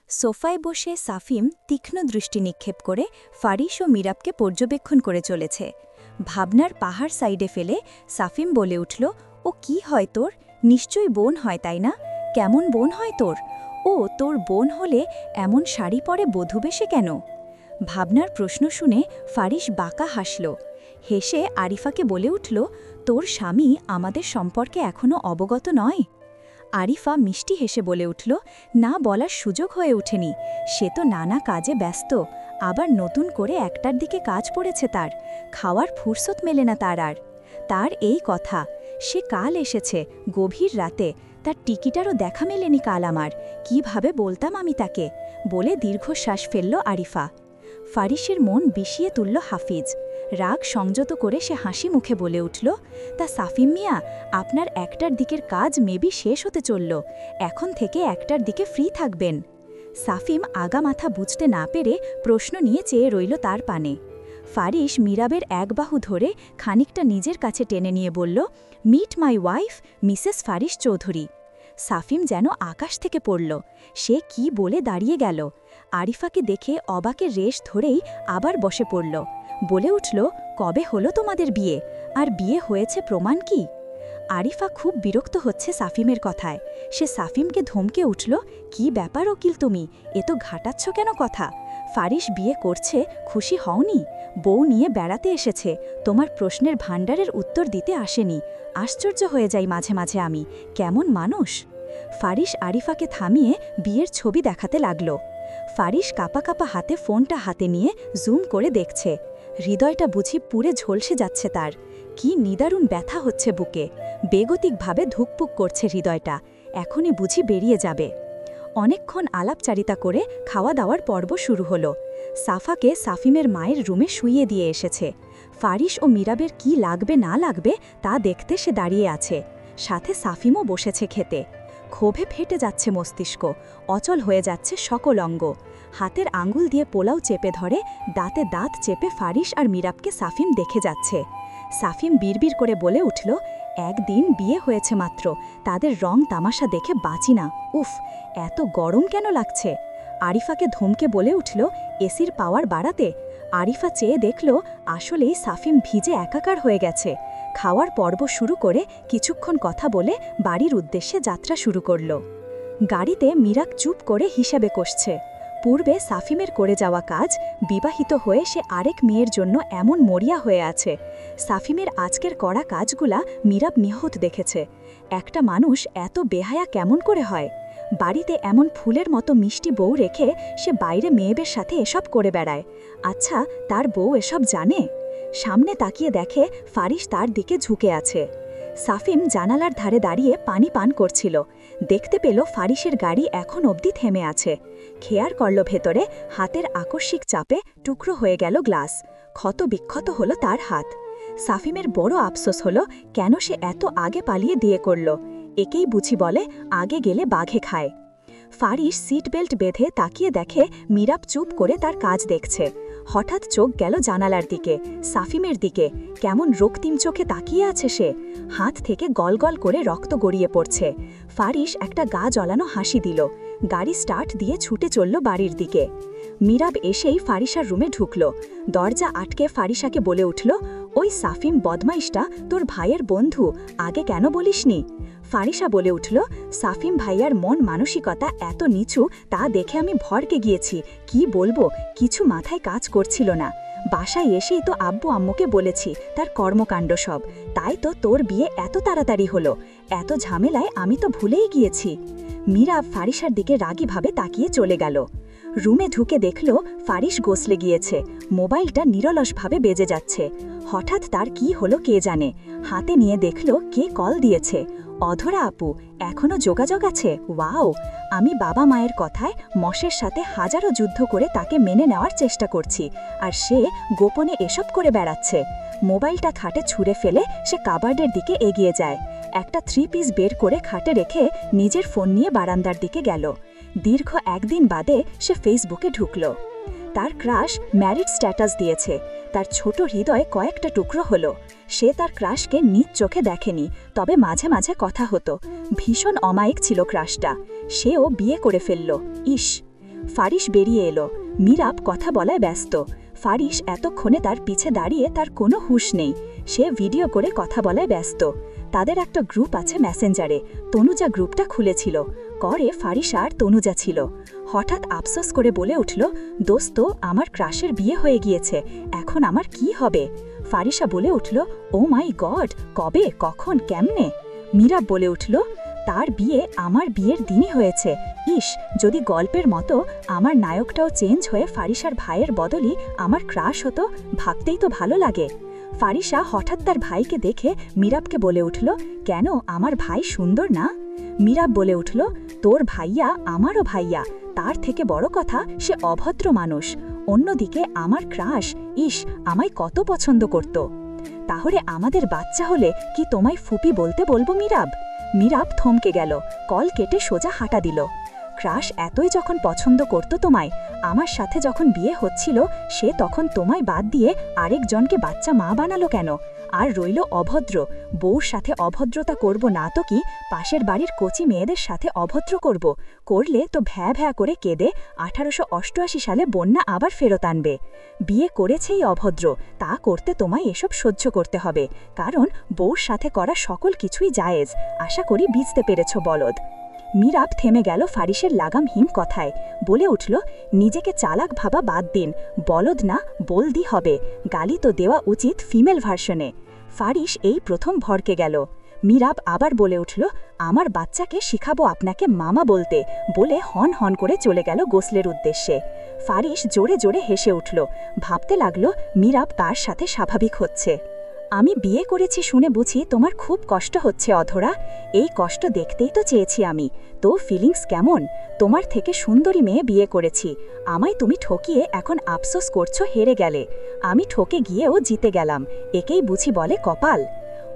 সোফায় বসে সাফিম তীক্ষ্ণ দৃষ্টি নিক্ষেপ করে ফারিস ও মিরাবকে পর্যবেক্ষণ করে চলেছে। ভাবনার পাহাড় সাইডে ফেলে সাফিম বলে উঠল, ও কি হয় তোর? নিশ্চয়ই বোন হয়, তাই না? কেমন বোন হয় তোর? ও তোর বোন হলে এমন শাড়ি পরে বধূ বেশে কেন? ভাবনার প্রশ্ন শুনে ফারিস বাঁকা হাসল। হেসে আরিফাকে বলে উঠল, তোর স্বামী আমাদের সম্পর্কে এখনও অবগত নয়? আরিফা মিষ্টি হেসে বলে উঠল, না, বলার সুযোগ হয়ে ওঠেনি। সে তো নানা কাজে ব্যস্ত, আবার নতুন করে একটার দিকে কাজ পড়েছে তার, খাওয়ার ফুরসত মেলে না তার আর। তার এই কথা, সে কাল এসেছে গভীর রাতে, তার টিকিটারও দেখা মেলেনি কাল আমার, কিভাবে বলতাম আমি তাকে? বলে দীর্ঘশ্বাস ফেলল আরিফা। ফারিসের মন বিষিয়ে তুলল হাফিজ। রাগ সংযত করে সে হাসি মুখে বলে উঠল, তা সাফিম মিয়া, আপনার একটার দিকের কাজ মেবি শেষ হতে চলল, এখন থেকে একটার দিকে ফ্রি থাকবেন। সাফিম আগা মাথা বুঝতে না পেরে প্রশ্ন নিয়ে চেয়ে রইল তার পানে। ফারিস মিরাবের এক বাহু ধরে খানিকটা নিজের কাছে টেনে নিয়ে বলল, meet my wife Mrs Faris Chowdhury. Safim যেন আকাশ থেকে পড়ল, সে কি বলে দাঁড়িয়ে গেল। আরিফাকে দেখে অবাকের রেশ ধরেই আবার বসে পড়ল, বলে উঠল, কবে হলো তোমাদের বিয়ে? আর বিয়ে হয়েছে প্রমাণ কি? আরিফা খুব বিরক্ত হচ্ছে সাফিমের কথায়। সে সাফিমকে ধমকে উঠল, কি ব্যাপার উকিল তুমি, এ তো ঘাটাচ্ছ কেন কথা? ফারিস বিয়ে করছে, খুশি হওনি? বউ নিয়ে বেড়াতে এসেছে, তোমার প্রশ্নের ভাণ্ডারের উত্তর দিতে আসেনি। আশ্চর্য হয়ে যাই মাঝে মাঝে আমি, কেমন মানুষ! ফারিস আরিফাকে থামিয়ে বিয়ের ছবি দেখাতে লাগল। ফারিস কাপা কাপা হাতে ফোনটা হাতে নিয়ে জুম করে দেখছে। হৃদয়টা বুঝি পুড়ে ঝলসে যাচ্ছে তার। কি নিদারুণ ব্যথা হচ্ছে বুকে, বেগতিকভাবে ধুকপুক করছে হৃদয়টা, এখনই বুঝি বেরিয়ে যাবে। অনেকক্ষণ আলাপচারিতা করে খাওয়া দাওয়ার পর্ব শুরু হলো। সাফাকে সাফিমের মায়ের রুমে শুইয়ে দিয়ে এসেছে। ফারিস ও মিরাবের কি লাগবে না লাগবে তা দেখতে সে দাঁড়িয়ে আছে, সাথে সাফিমও বসেছে খেতে। ক্ষোভে ফেটে যাচ্ছে মস্তিষ্ক, অচল হয়ে যাচ্ছে সকল অঙ্গ। হাতের আঙ্গুল দিয়ে পোলাও চেপে ধরে দাঁতে দাঁত চেপে ফারিস আর মিরাবকে সাফিম দেখে যাচ্ছে। সাফিম বিড়বিড় করে বলে উঠল, একদিন বিয়ে হয়েছে মাত্র, তাদের রং তামাশা দেখে বাঁচি না। উফ, এত গরম কেন লাগছে? আরিফাকে ধমকে বলে উঠল, এসির পাওয়ার বাড়াতে। আরিফা চেয়ে দেখল, আসলেই সাফিম ভিজে একাকার হয়ে গেছে। খাওয়ার পর্ব শুরু করে কিছুক্ষণ কথা বলে বাড়ির উদ্দেশ্যে যাত্রা শুরু করল। গাড়িতে মিরাক চুপ করে হিসাবে কষছে। পূর্বে সাফিমের করে যাওয়া কাজ, বিবাহিত হয়ে সে আরেক মেয়ের জন্য এমন মরিয়া হয়ে আছে। সাফিমের আজকের করা কাজগুলা মিরাব নিহত দেখেছে। একটা মানুষ এত বেহায়া কেমন করে হয়? বাড়িতে এমন ফুলের মতো মিষ্টি বউ রেখে সে বাইরে মেয়েদের সাথে এসব করে বেড়ায়। আচ্ছা, তার বউ এসব জানে? সামনে তাকিয়ে দেখে ফারিস তার দিকে ঝুঁকে আছে। সাফিম জানালার ধারে দাঁড়িয়ে পানি পান করছিল। দেখতে পেল ফারিসের গাড়ি এখন অবধি থেমে আছে। খেয়াল করল ভেতরে হাতের আকস্মিক চাপে টুকরো হয়ে গেল গ্লাস, ক্ষত বিক্ষত হলো তার হাত। সাফিমের বড় আফসোস হলো, কেন সে এত আগে পালিয়ে দিয়ে করল। একেই বুঝি বলে, আগে গেলে বাঘে খায়। ফারিস সিট বেল্ট বেঁধে তাকিয়ে দেখে মিরাব চুপ করে তার কাজ দেখছে। হঠাৎ চোখ গেল জানালার দিকে, সাফিমের দিকে। কেমন রক্তিম চোখে তাকিয়ে আছে সে, হাত থেকে গলগল করে রক্ত গড়িয়ে পড়ছে। ফারিস একটা গা জ্বলানো হাসি দিল, গাড়ি স্টার্ট দিয়ে ছুটে চলল বাড়ির দিকে। মিরাব এসেই ফারিসার রুমে ঢুকল। দরজা আটকে ফারিসাকে বলে উঠল, ওই সাফিম বদমাইশটা তোর ভাইয়ের বন্ধু, আগে কেন বলিসনি? ফারিসা বলে উঠল, সাফিম ভাইয়ার মন মানসিকতা এত নিচু তা দেখে আমি ভরকে গিয়েছি, কি বলবো, কিছু মাথায় কাজ করছিল না। বাসায় এসেই তো আব্বু আম্মুকে বলেছি তার কর্মকাণ্ড সব, তাই তো তোর বিয়ে এত তাড়াতাড়ি হলো। এত ঝামেলায় আমি তো ভুলেই গিয়েছি। মীরা ফারিসার দিকে রাগীভাবে তাকিয়ে চলে গেল। রুমে ঢুকে দেখল ফারিস গোসলে গিয়েছে, মোবাইলটা নিরলসভাবে বেজে যাচ্ছে। হঠাৎ তার কি হলো কে জানে, হাতে নিয়ে দেখল কে কল দিয়েছে। অধরা আপু, এখনো যোগাযোগ আছে? ওয়াও! আমি বাবা মায়ের কথায় মশের সাথে হাজারো যুদ্ধ করে তাকে মেনে নেওয়ার চেষ্টা করছি, আর সে গোপনে এসব করে বেড়াচ্ছে। মোবাইলটা খাটে ছুঁড়ে ফেলে সে কাবার্ডের দিকে এগিয়ে যায়। একটা 3 পিস বের করে খাটে রেখে নিজের ফোন নিয়ে বারান্দার দিকে গেল। দীর্ঘ একদিন বাদে সে ফেসবুকে ঢুকল। তার ক্রাশ ম্যারিড স্ট্যাটাস দিয়েছে। তার ছোট হৃদয় কয়েকটা টুকরো হলো। সে তার ক্রাশকে নিজ চোখে দেখেনি, তবে মাঝে মাঝে কথা হতো। ভীষণ অমায়িক ছিল ক্রাশটা। সেও বিয়ে করে ফেলল। ইস! ফারিস বেরিয়ে এলো। মীরাব কথা বলায় ব্যস্ত। ফারিস এতক্ষণে তার পিছে দাঁড়িয়ে, তার কোনো হুঁশ নেই। সে ভিডিও করে কথা বলায় ব্যস্ত। তাদের একটা গ্রুপ আছে মেসেঞ্জারে, তনুজা গ্রুপটা খুলেছিল। করে ফারিস আর তনুজা ছিল। হঠাৎ আফসোস করে বলে উঠল, দোস্ত, আমার ক্রাশের বিয়ে হয়ে গিয়েছে, এখন আমার কি হবে? ফারিসা বলে উঠল, ও মাই গড, কবে, কখন, কেমনে? মীরাব বলে উঠল, তার বিয়ে আমার বিয়ের দিনই হয়েছে। ইস, যদি গল্পের মতো আমার নায়কটাও চেঞ্জ হয়ে ফারিসার ভাইয়ের বদলি আমার ক্রাশ হতো, ভাবতেই তো ভালো লাগে। ফারিসা হঠাৎ তার ভাইকে দেখে মীরাবকে বলে উঠল, কেন, আমার ভাই সুন্দর না? মীরাব বলে উঠল, তোর ভাইয়া আমারও ভাইয়া, তার থেকে বড় কথা সে অভদ্র মানুষ। অন্যদিকে আমার ক্রাশ, ইস, আমায় কত পছন্দ করত। তাহলে আমাদের বাচ্চা হলে কি তোমায় ফুপি বলতে বলবো মীরাব? মীরাব থমকে গেল, কল কেটে সোজা হাঁটা দিল। ক্রাশ এতই যখন পছন্দ করত তোমায়, আমার সাথে যখন বিয়ে হচ্ছিল, সে তখন তোমায় বাদ দিয়ে আরেকজনকে বাচ্চা মা বানালো কেন? আর রইল অভদ্র, বউর সাথে অভদ্রতা করব না তো কি পাশের বাড়ির কচি মেয়েদের সাথে অভদ্র করব? করলে তো ভ্যা ভ্যা করে কেঁদে 1888 সালে বন্যা আবার ফেরত আনবে। বিয়ে করেছেই অভদ্র, তা করতে তোমায় এসব সহ্য করতে হবে, কারণ বউর সাথে করা সকল কিছুই জায়েজ। আশা করি বুঝতে পেরেছ বলদ। মীরাব থেমে গেল ফারিসের লাগামহীন কথায়, বলে উঠল, নিজেকে চালাক ভাবা বাদ দিন, বলদ না বলদি হবে। গালি তো দেওয়া উচিত ফিমেল ভার্সনে। ফারিস এই প্রথম ভরকে গেল। মীরাব আবার বলে উঠল, আমার বাচ্চাকে শিখাবো আপনাকে মামা বলতে, বলে হন হন করে চলে গেল গোসলের উদ্দেশ্যে। ফারিস জোরে জোরে হেসে উঠল, ভাবতে লাগলো মীরাব তার সাথে স্বাভাবিক হচ্ছে। আমি বিয়ে করেছি শুনে বুঝি তোমার খুব কষ্ট হচ্ছে অধরা? এই কষ্ট দেখতেই তো চেয়েছি আমি। তো ফিলিংস কেমন? তোমার থেকে সুন্দরী মেয়ে বিয়ে করেছি, আমায় তুমি ঠকিয়ে এখন আফসোস করছো হেরে গেলে। আমি ঠকে গিয়েও জিতে গেলাম, একেই বুঝি বলে কপাল।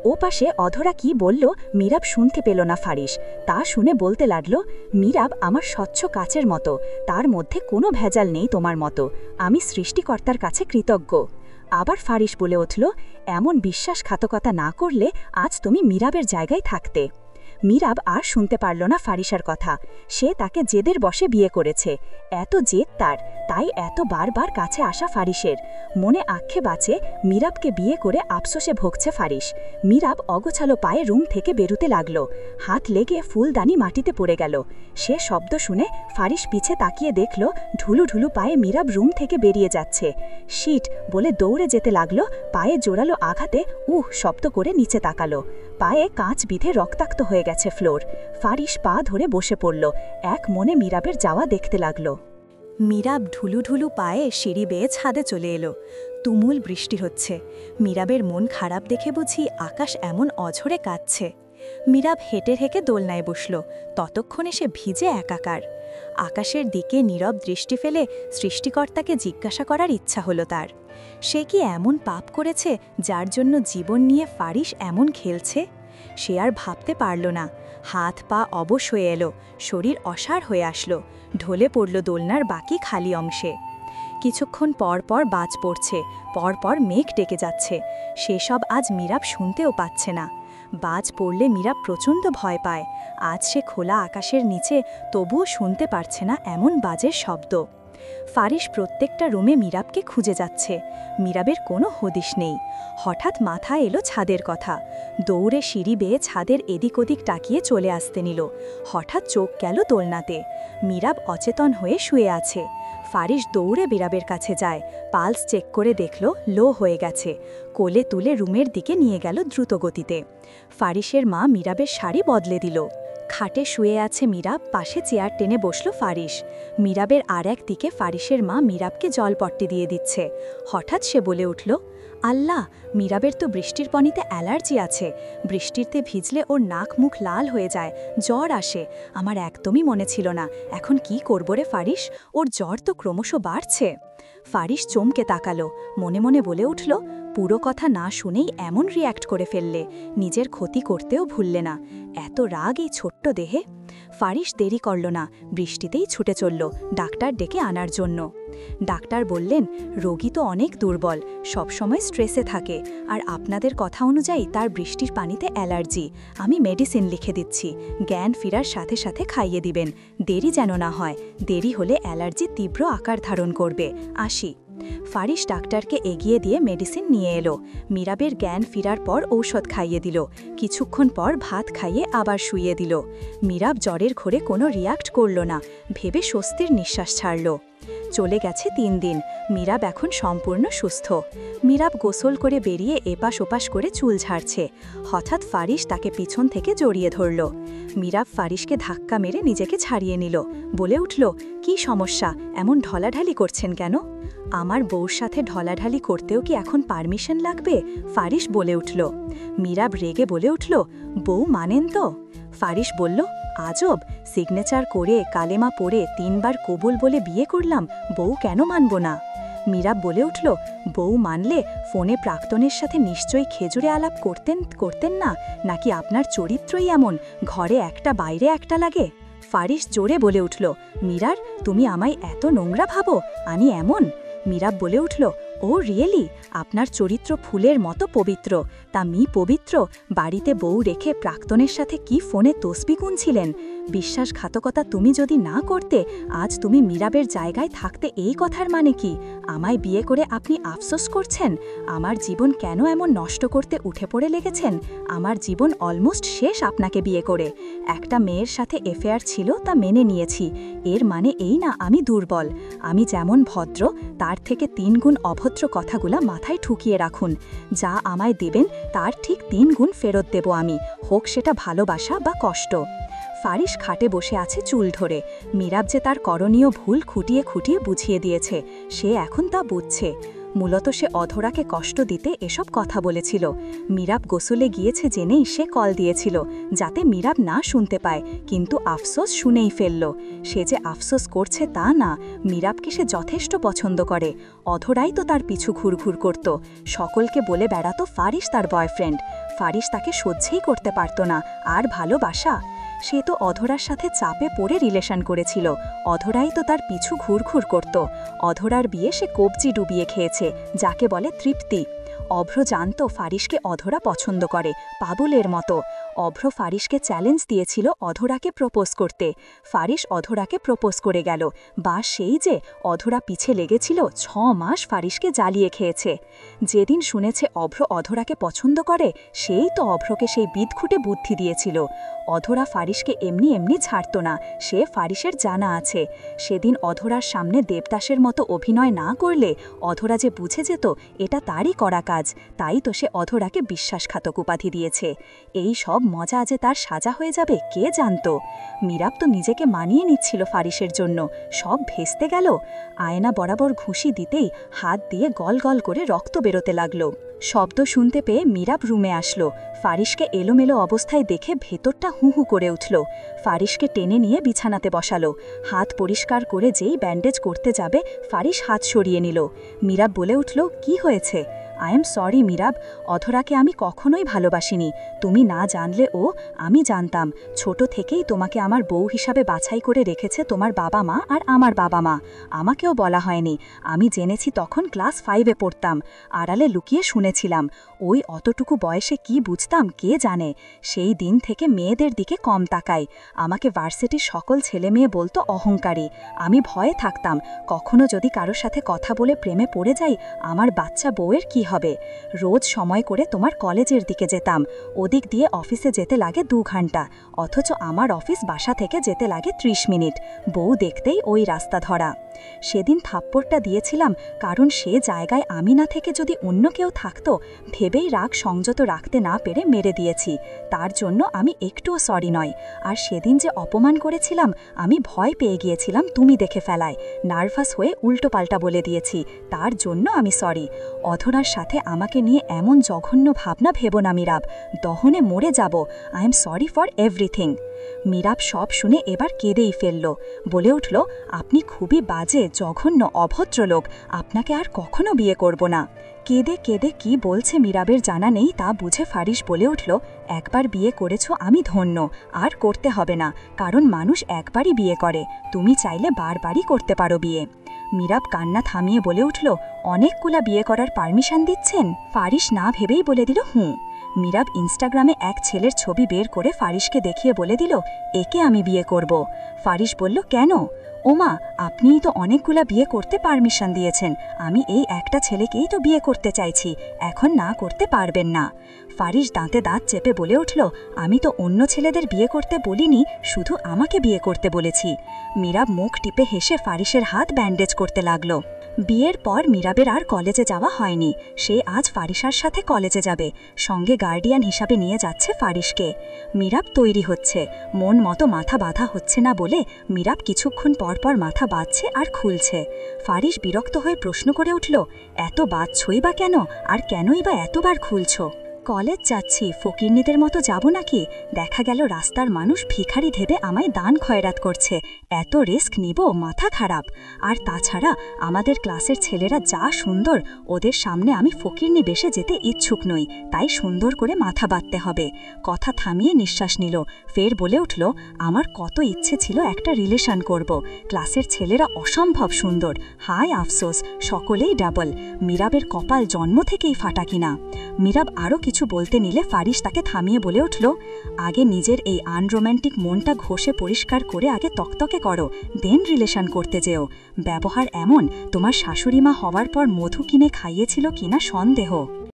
ও পাশে অধরা কি বলল মীরাব শুনতে পেল না ফারিস। তা শুনে বলতে লাগল, মীরাব আমার স্বচ্ছ কাচের মতো, তার মধ্যে কোনো ভেজাল নেই তোমার মতো। আমি সৃষ্টিকর্তার কাছে কৃতজ্ঞ। আবার ফারিস বলে উঠল, এমন বিশ্বাসঘাতকতা না করলে আজ তুমি মীরাবের জায়গায় থাকতে। মীরাব আর শুনতে পারল না ফারিসার কথা। সে তাকে জেদের বশে বিয়ে করেছে, এত জেদ তার, তাই এত বারবার কাছে আসা ফারিসের। মনে আক্ষেপ আছে, মীরাবকে বিয়ে করে আফসোসে ভোগছে ফারিস। মীরাব অগোছালো পায়ে রুম থেকে বেরুতে লাগল, হাত লেগে ফুলদানি মাটিতে পড়ে গেল। সে শব্দ শুনে ফারিস পিছে তাকিয়ে দেখল, ঢুলু ঢুলু পায়ে মীরাব রুম থেকে বেরিয়ে যাচ্ছে। শিট বলে দৌড়ে যেতে লাগলো, পায়ে জোরালো আঘাতে শব্দ করে নিচে তাকালো। পায়ে কাঁচ বিঁধে রক্তাক্ত হয়ে গেছে ফ্লোর। ফারিস পা ধরে বসে পড়ল, এক মনে মীরাবের যাওয়া দেখতে লাগল। মীরাব ঢুলু ঢুলু পায়ে সিঁড়ি বেয়ে ছাদে চলে এলো। তুমুল বৃষ্টি হচ্ছে। মীরাবের মন খারাপ দেখে বুঝি আকাশ এমন অঝরে কাঁদছে। মীরাব হেঁটে হেঁটে দোলনায় বসল, ততক্ষণে সে ভিজে একাকার। আকাশের দিকে নীরব দৃষ্টি ফেলে সৃষ্টিকর্তাকে জিজ্ঞাসা করার ইচ্ছা হলো তার। সে কি এমন পাপ করেছে যার জন্য জীবন নিয়ে ফারিস এমন খেলছে? সে আর ভাবতে পারল না। হাত পা অবশ হয়ে এলো, শরীর অসাড় হয়ে আসলো, ঢলে পড়ল দোলনার বাকি খালি অংশে। কিছুক্ষণ পর পর বাজ পড়ছে, পরপর মেঘ ডেকে যাচ্ছে। সেসব আজ মীরাব শুনতেও পাচ্ছে না। বাজ পড়লে মীরাব প্রচণ্ড ভয় পায়। আজ সে খোলা আকাশের নিচে, তবুও শুনতে পারছে না এমন বাজের শব্দ। ফারিস প্রত্যেকটা রুমে মীরাবকে খুঁজে যাচ্ছে, মীরাবের কোনো হদিশ নেই। হঠাৎ মাথায় এলো ছাদের কথা। দৌড়ে সিঁড়ি বেয়ে ছাদের এদিক ওদিক তাকিয়ে চলে আসতে নিল। হঠাৎ চোখ গেল দোলনাতে। মীরাব অচেতন হয়ে শুয়ে আছে। ফারিস দৌড়ে মীরাবের কাছে যায়, পালস চেক করে দেখল লো হয়ে গেছে। কোলে তুলে রুমের দিকে নিয়ে গেল দ্রুত গতিতে। ফারিসের মা মীরাবের শাড়ি বদলে দিল। খাটে শুয়ে আছে মীরাব, পাশে চেয়ার টেনে বসল ফারিস। মীরাবের আর এক দিকে ফারিসের মা মীরাবকে জলপট্টি দিয়ে দিচ্ছে। হঠাৎ সে বলে উঠল, আল্লাহ, মীরাবের তো বৃষ্টির পানিতে অ্যালার্জি আছে। বৃষ্টিতে ভিজলে ওর নাক মুখ লাল হয়ে যায়, জ্বর আসে। আমার একদমই মনে ছিল না। এখন কি করব রে ফারিস, ওর জ্বর তো ক্রমশ বাড়ছে। ফারিস চমকে তাকালো, মনে মনে বলে উঠল, পুরো কথা না শুনেই এমন রিয়্যাক্ট করে ফেললে, নিজের ক্ষতি করতেও ভুললে না। এত রাগ এই ছোট্ট দেহে। ফারিস দেরি করল না, বৃষ্টিতেই ছুটে চলল ডাক্তার ডেকে আনার জন্য। ডাক্তার বললেন, রোগী তো অনেক দুর্বল, সবসময় স্ট্রেসে থাকে, আর আপনাদের কথা অনুযায়ী তার বৃষ্টির পানিতে অ্যালার্জি। আমি মেডিসিন লিখে দিচ্ছি, জ্ঞান ফেরার সাথে সাথে খাইয়ে দিবেন, দেরি যেন না হয়, দেরি হলে অ্যালার্জি তীব্র আকার ধারণ করবে। আসি। ফারিস ডাক্তারকে এগিয়ে দিয়ে মেডিসিন নিয়ে এলো। মীরাবের জ্ঞান ফেরার পর ঔষধ খাইয়ে দিল, কিছুক্ষণ পর ভাত খাইয়ে আবার শুইয়ে দিল। মীরাব জ্বরের ঘোরে কোনো রিয়াক্ট করল না, ভেবে স্বস্তির নিঃশ্বাস ছাড়ল। চলে গেছে 3 দিন, মীরাব এখন সম্পূর্ণ সুস্থ। মীরাব গোসল করে বেরিয়ে এপাশ ওপাশ করে চুল ঝাড়ছে, হঠাৎ ফারিস তাকে পিছন থেকে জড়িয়ে ধরল। মীরাব ফারিসকে ধাক্কা মেরে নিজেকে ছাড়িয়ে নিল, বলে উঠল, কি সমস্যা, এমন ঢলাঢালি করছেন কেন? আমার বউর সাথে ঢলাঢালি করতেও কি এখন পারমিশন লাগবে? ফারিস বলে উঠল। মীরাব রেগে বলে উঠল, বউ মানেন তো? ফারিস বলল, আজব, সিগনেচার করে কালেমা পড়ে 3 বার কবুল বলে বিয়ে করলাম, বউ কেন মানব না? মীরাব বলে উঠল, বউ মানলে ফোনে প্রাক্তনের সাথে নিশ্চয়ই খেজুরে আলাপ করতেন না, নাকি আপনার চরিত্রই এমন, ঘরে একটা বাইরে একটা লাগে? ফারিস জোরে বলে উঠল, মীরার, তুমি আমায় এত নোংরা ভাবো? আমি এমন? মীরাব বলে উঠল, ও রিয়েলি? আপনার চরিত্র ফুলের মতো পবিত্র, তা মি পবিত্র বাড়িতে বউ রেখে প্রাক্তনের সাথে কি ফোনে তসবি গুনছিলেন? বিশ্বাসঘাতকতা তুমি যদি না করতে, আজ তুমি মীরাবের জায়গায় থাকতে, এই কথার মানে কি? আমায় বিয়ে করে আপনি আফসোস করছেন? আমার জীবন কেন এমন নষ্ট করতে উঠে পড়ে লেগেছেন? আমার জীবন অলমোস্ট শেষ আপনাকে বিয়ে করে। একটা মেয়ের সাথে অ্যাফেয়ার ছিল, তা মেনে নিয়েছি, এর মানে এই না আমি দুর্বল। আমি যেমন ভদ্র, তার থেকে 3 গুণ অভদ্র কথাগুলা মাথায় ঠুকিয়ে রাখুন। যা আমায় দেবেন তার ঠিক 3 গুণ ফেরত দেব আমি, হোক সেটা ভালোবাসা বা কষ্ট। ফারিস খাটে বসে আছে চুল ধরে। মীরাব যে তার করণীয় ভুল খুঁটিয়ে খুঁটিয়ে বুঝিয়ে দিয়েছে, সে এখন তা বুঝছে। মূলত সে অধরাকে কষ্ট দিতে এসব কথা বলেছিল। মীরাব গোসলে গিয়েছে জেনেই সে কল দিয়েছিল, যাতে মীরাব না শুনতে পায়, কিন্তু আফসোস শুনেই ফেলল। সে যে আফসোস করছে তা না, মীরাবকে সে যথেষ্ট পছন্দ করে। অধরাই তো তার পিছু ঘুরঘুর করত, সকলকে বলে বেড়াতো ফারিস তার বয়ফ্রেন্ড। ফারিস তাকে সহ্যই করতে পারত না, আর ভালোবাসা? সে তো অধরার সাথে চাপে পড়ে রিলেশন করেছিল, অধরাই তো তার পিছু ঘুরঘুর করত। অধরার বিয়ে সে কবজি ডুবিয়ে খেয়েছে, যাকে বলে তৃপ্তি। অভ্র জানত ফারিসকে অধরা পছন্দ করে, পাগলের মতো। অভ্র ফারিসকে চ্যালেঞ্জ দিয়েছিল অধরাকে প্রপোজ করতে। ফারিস অধরাকে প্রপোজ করে গেল, বা সেই যে অধরা পিছে লেগেছিল 6 মাস ফারিসকে জ্বালিয়ে খেয়েছে। যেদিন শুনেছে অভ্র অধরাকে পছন্দ করে, সেই তো অভ্রকে সেই বিদঘুটে বুদ্ধি দিয়েছিল। অধরা ফারিসকে এমনি এমনি ছাড়ত না, সে ফারিসের জানা আছে। সেদিন অধরার সামনে দেবদাসের মতো অভিনয় না করলে অধরা যে বুঝে যেত এটা তারই করা কাজ, তাই তো সে অধরাকে বিশ্বাসঘাতক উপাধি দিয়েছে। এই সব মজা যে তার সাজা হয়ে যাবে কে জানত? মীরাব তো নিজেকে মানিয়ে নিচ্ছিল ফারিসের জন্য, সব ভেস্তে গেল। আয়না বরাবর ঘুষি দিতেই হাত দিয়ে গল গল করে রক্ত বেরোতে লাগলো। শব্দ শুনতে পেয়ে মীরাব রুমে আসলো। ফারিসকে এলোমেলো অবস্থায় দেখে ভেতরটা হু হু করে উঠল। ফারিসকে টেনে নিয়ে বিছানাতে বসালো। হাত পরিষ্কার করে যেই ব্যান্ডেজ করতে যাবে, ফারিস হাত সরিয়ে নিল। মীরাব বলে উঠল, কি হয়েছে? আই এম সরি মীরাব, অধরাকে আমি কখনোই ভালোবাসিনি। তুমি না জানলে ও, আমি জানতাম। ছোট থেকেই তোমাকে আমার বউ হিসাবে বাছাই করে রেখেছে তোমার বাবা মা আর আমার বাবা মা। আমাকেও বলা হয়নি, আমি জেনেছি তখন ক্লাস 5-এ পড়তাম। আড়ালে লুকিয়ে শুনেছিলাম। ওই অতটুকু বয়সে কি বুঝতাম কে জানে। সেই দিন থেকে মেয়েদের দিকে কম তাকাই। আমাকে ভার্সিটির সকল ছেলে মেয়ে বলতো অহংকারী। আমি ভয়ে থাকতাম, কখনো যদি কারোর সাথে কথা বলে প্রেমে পড়ে যাই, আমার বাচ্চা বউয়ের কি হবে। রোজ সময় করে তোমার কলেজের দিকে যেতাম, ওদিক দিয়ে অফিসে যেতে লাগে 2 ঘন্টা, অথচ আমার অফিস বাসা থেকে যেতে লাগে 30 মিনিট। বউ দেখতেই ওই রাস্তা ধরা। সেদিন থাপ্পড়টা দিয়েছিলাম কারণ সে জায়গায় আমি না থেকে যদি অন্য কেউ থাকতো, ভেবেই রাগ সংযত রাখতে না পেরে মেরে দিয়েছি। তার জন্য আমি একটুও সরি নয়। আর সেদিন যে অপমান করেছিলাম, আমি ভয় পেয়ে গিয়েছিলাম তুমি দেখে ফেলায়, নার্ভাস হয়ে উল্টোপাল্টা বলে দিয়েছি, তার জন্য আমি সরি। অধরার সাথে আমাকে নিয়ে এমন জঘন্য ভাবনা ভেবো না মীরাব, দহনে মরে যাব। I am sorry for everything. Mirab সব শুনে এবার কেঁদেই ফেলল, বলে উঠল, আপনি খুবই বাজে, জঘন্য, অভদ্র লোক, আপনাকে আর কখনো বিয়ে করব না। কেঁদে কেঁদে কি বলছে মীরাবের জানা নেই তা বুঝে ফারিস বলে উঠল, একবার বিয়ে করেছ আমি ধন্য, আর করতে হবে না, কারণ মানুষ একবারই বিয়ে করে, তুমি চাইলে বারবারই করতে পারো বিয়ে। মীরাব কান্না থামিয়ে বলে উঠল, অনেকগুলা বিয়ে করার পারমিশন দিচ্ছেন? ফারিস না ভেবেই বলে দিল, হুঁ। মীরাব ইনস্টাগ্রামে এক ছেলের ছবি বের করে ফারিসকে দেখিয়ে বলে দিল, একে আমি বিয়ে করব। ফারিস বলল, কেন? ওমা, আপনিই তো অনেকগুলা বিয়ে করতে পারমিশন দিয়েছেন, আমি এই একটা ছেলেকেই তো বিয়ে করতে চাইছি, এখন না করতে পারবেন না। ফারিস দাঁতে দাঁত চেপে বলে উঠল, আমি তো অন্য ছেলেদের বিয়ে করতে বলিনি, শুধু আমাকে বিয়ে করতে বলেছি। মীরাব মুখ টিপে হেসে ফারিসের হাত ব্যান্ডেজ করতে লাগল। বিয়ের পর মীরাবের আর কলেজে যাওয়া হয়নি, সে আজ ফারিসার সাথে কলেজে যাবে, সঙ্গে গার্ডিয়ান হিসাবে নিয়ে যাচ্ছে ফারিসকে। মীরাব তৈরি হচ্ছে, মন মতো মাথা বাঁধা হচ্ছে না বলে মীরাব কিছুক্ষণ পর পর মাথা বাঁধছে আর খুলছে। ফারিস বিরক্ত হয়ে প্রশ্ন করে উঠল, এত বাঁধছই বা কেন, আর কেনই বা এতবার খুলছ? কলেজ যাচ্ছি, ফকিরনিদের মতো যাব নাকি? দেখা গেল রাস্তার মানুষ ভিখারি ভেবে আমায় দান খয়রাত করছে, এত রিস্ক নিব, মাথা খারাপ। আর তাছাড়া আমাদের ক্লাসের ছেলেরা যা সুন্দর, ওদের সামনে আমি ফকিরনি বেশে যেতে ইচ্ছুক নই, তাই সুন্দর করে মাথা বাঁধতে হবে। কথা থামিয়ে নিঃশ্বাস নিল, ফের বলে উঠল, আমার কত ইচ্ছে ছিল একটা রিলেশন করব, ক্লাসের ছেলেরা অসম্ভব সুন্দর, হায় আফসোস, সকলেই ডাবল। মীরাবের কপাল জন্ম থেকেই ফাটা কিনা। মীরাব আরও কিছু বলতে নিলে ফারিস তাকে থামিয়ে বলে উঠল, আগে নিজের এই আনরোম্যান্টিক মনটা ঘষে পরিষ্কার করে আগে তকতকে করো, দেন রিলেশন করতে যেও। ব্যবহার এমন, তোমার শাশুড়িমা হওয়ার পর মধু কিনে খাইয়েছিল কিনা সন্দেহ।